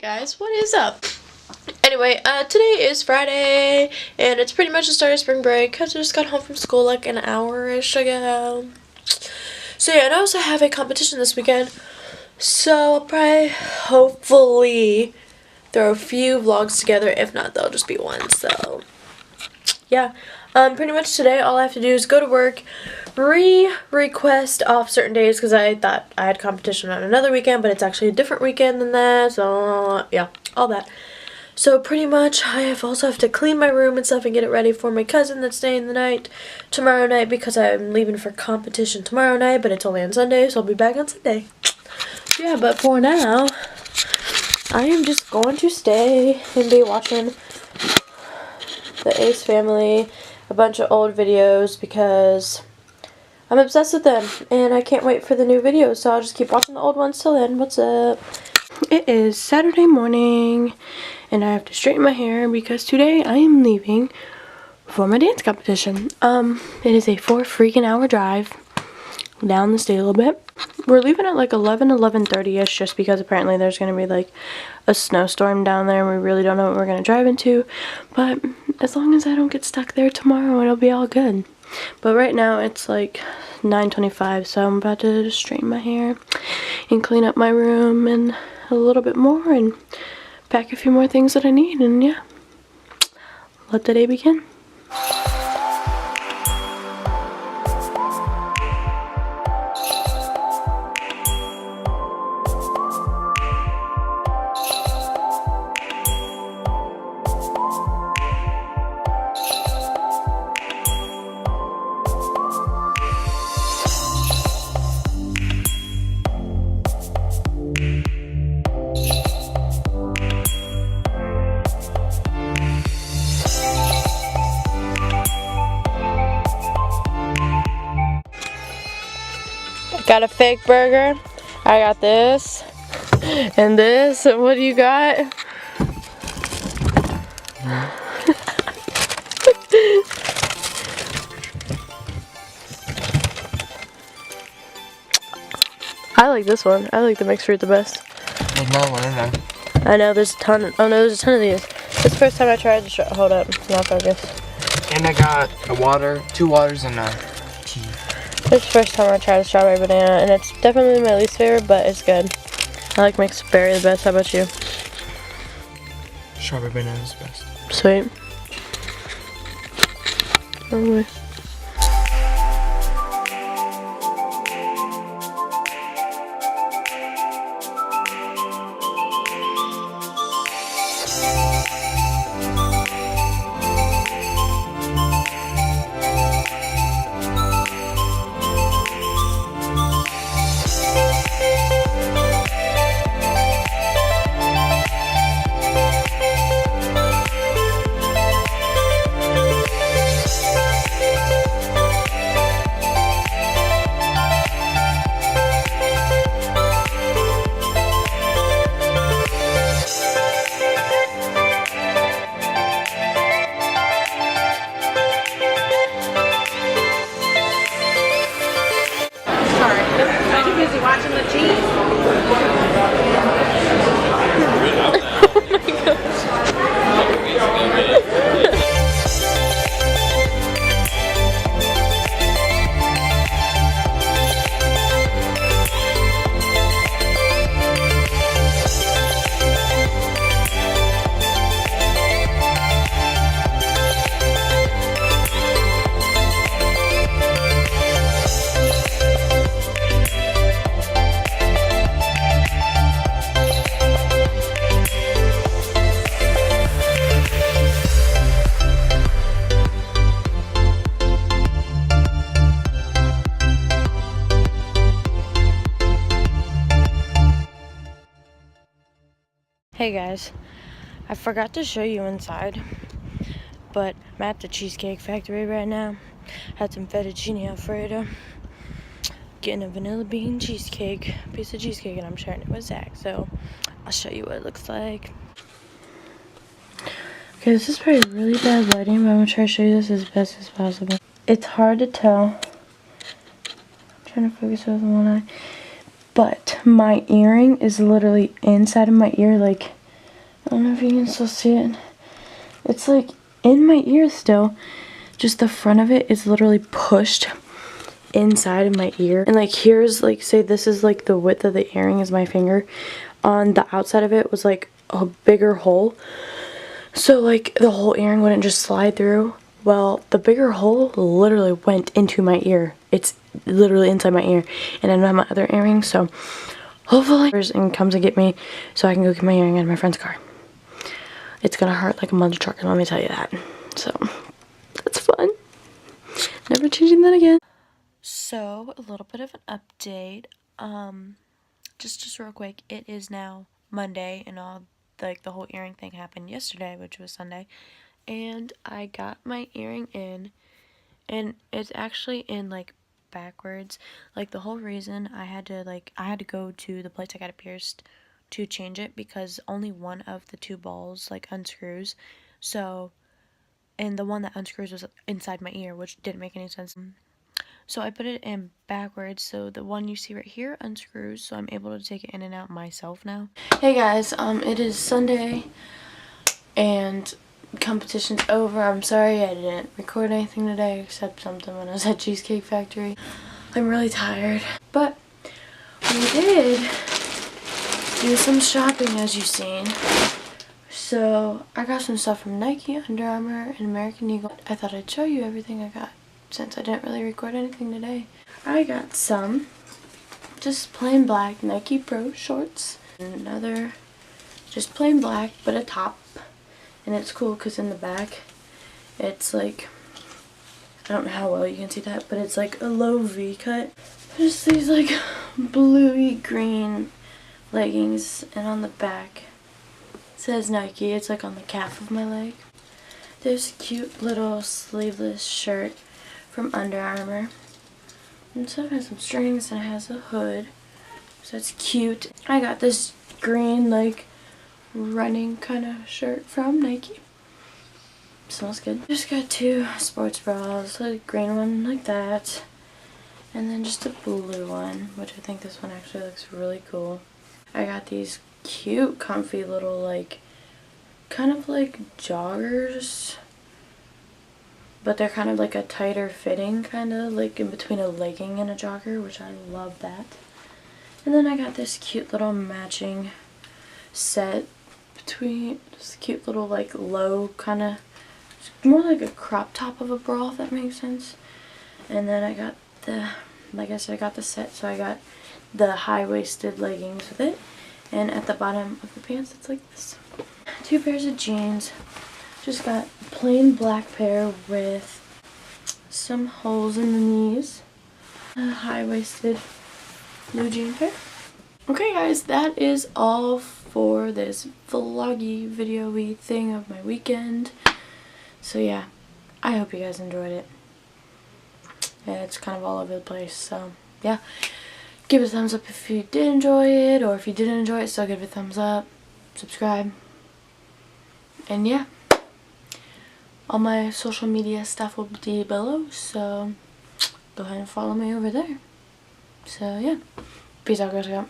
Guys, what is up? Anyway, today is Friday, and it's pretty much the start of spring break because I just got home from school like an hour-ish ago. So yeah, and I also have a competition this weekend, so I'll probably, hopefully, throw a few vlogs together. If not, they'll just be one, so yeah. Pretty much today, all I have to do is go to work, request off certain days because I thought I had competition on another weekend, but it's actually a different weekend than that, so yeah, all that. So pretty much I also have to clean my room and stuff and get it ready for my cousin that's staying the night tomorrow night because I'm leaving for competition tomorrow night, but it's only on Sunday, so I'll be back on Sunday. Yeah, but for now, I am just going to stay and be watching the Ace Family, a bunch of old videos because I'm obsessed with them and I can't wait for the new videos, so I'll just keep watching the old ones till then. What's up? It is Saturday morning and I have to straighten my hair because today I am leaving for my dance competition. It is a 4 freaking hour drive down the state a little bit. We're leaving at like 11:30ish just because apparently there's going to be like a snowstorm down there and we really don't know what we're going to drive into, but as long as I don't get stuck there tomorrow, it'll be all good. But right now it's like 9:25, so I'm about to just straighten my hair and clean up my room and a little bit more and pack a few more things that I need, and yeah, let the day begin. Got a fake burger. I got this and this. What do you got? I like this one. I like the mixed fruit the best. There's another one in there. I know there's a ton. Oh no, there's a ton of these. This is the first time I tried to hold up, not focus. And I got a water, 2 waters, and a tea. This is the first time I tried a strawberry banana, and it's definitely my least favorite, but it's good. I like mixed berry the best. How about you? Strawberry banana is the best. Sweet. Okay. Watching the cheese. Hey guys, I forgot to show you inside, but I'm at the Cheesecake Factory right now. Had some fettuccine alfredo, getting a vanilla bean cheesecake, piece of cheesecake, and I'm sharing it with Zach, so I'll show you what it looks like. Okay, this is probably really bad lighting, but I'm gonna try to show you this as best as possible. It's hard to tell. I'm trying to focus with one eye. But my earring is literally inside of my ear, like I don't know if you can still see it. It's like in my ear still. Just the front of it is literally pushed inside of my ear. And like here's like, say this is like the width of the earring is my finger. On the outside of it was like a bigger hole. So like the whole earring wouldn't just slide through. Well, the bigger hole literally went into my ear. It's literally inside my ear. And I don't have my other earring, so hopefully and comes and get me so I can go get my earring out of my friend's car. It's gonna hurt like a mother trucker, let me tell you that. So that's fun. Never changing that again. So a little bit of an update. Just real quick, it is now Monday and all like the whole earring thing happened yesterday, which was Sunday. And I got my earring in, and it's actually in like backwards. Like the whole reason I had to go to the place I got it pierced to change it because only one of the two balls like unscrews. So, and the one that unscrews was inside my ear, which didn't make any sense. So I put it in backwards, so the one you see right here unscrews, so I'm able to take it in and out myself now. Hey guys, it is Sunday, and competition's over. I'm sorry I didn't record anything today except something when I was at Cheesecake Factory. I'm really tired, but we did do some shopping as you've seen. So I got some stuff from Nike, Under Armour, and American Eagle. I thought I'd show you everything I got since I didn't really record anything today. I got some just plain black Nike Pro shorts. Another just plain black but a top. And it's cool because in the back it's like, I don't know how well you can see that, but it's like a low V cut. Just these like bluey green leggings, and on the back it says Nike. It's like on the calf of my leg. There's a cute little sleeveless shirt from Under Armour. And so it has some strings and it has a hood. So it's cute. I got this green like running kind of shirt from Nike. Smells good. Just got two sports bras, a green one like that, and then just a blue one, which I think this one actually looks really cool. I got these cute comfy little like kind of like joggers, but they're kind of like a tighter fitting, kind of like in between a legging and a jogger, which I love that. And then I got this cute little matching set between this cute little like low kind of, more like a crop top of a bra, if that makes sense. And then I got the, like I said, I got the set, so I got the high-waisted leggings with it. And at the bottom of the pants, it's like this. Two pairs of jeans. Just got a plain black pair with some holes in the knees. A high-waisted blue jean pair. Okay guys, that is all for this vloggy, video-y thing of my weekend. So yeah, I hope you guys enjoyed it. Yeah, it's kind of all over the place, so yeah. Give it a thumbs up if you did enjoy it, or if you didn't enjoy it, still give it a thumbs up. Subscribe. And yeah, all my social media stuff will be below, so go ahead and follow me over there. So yeah, peace out guys.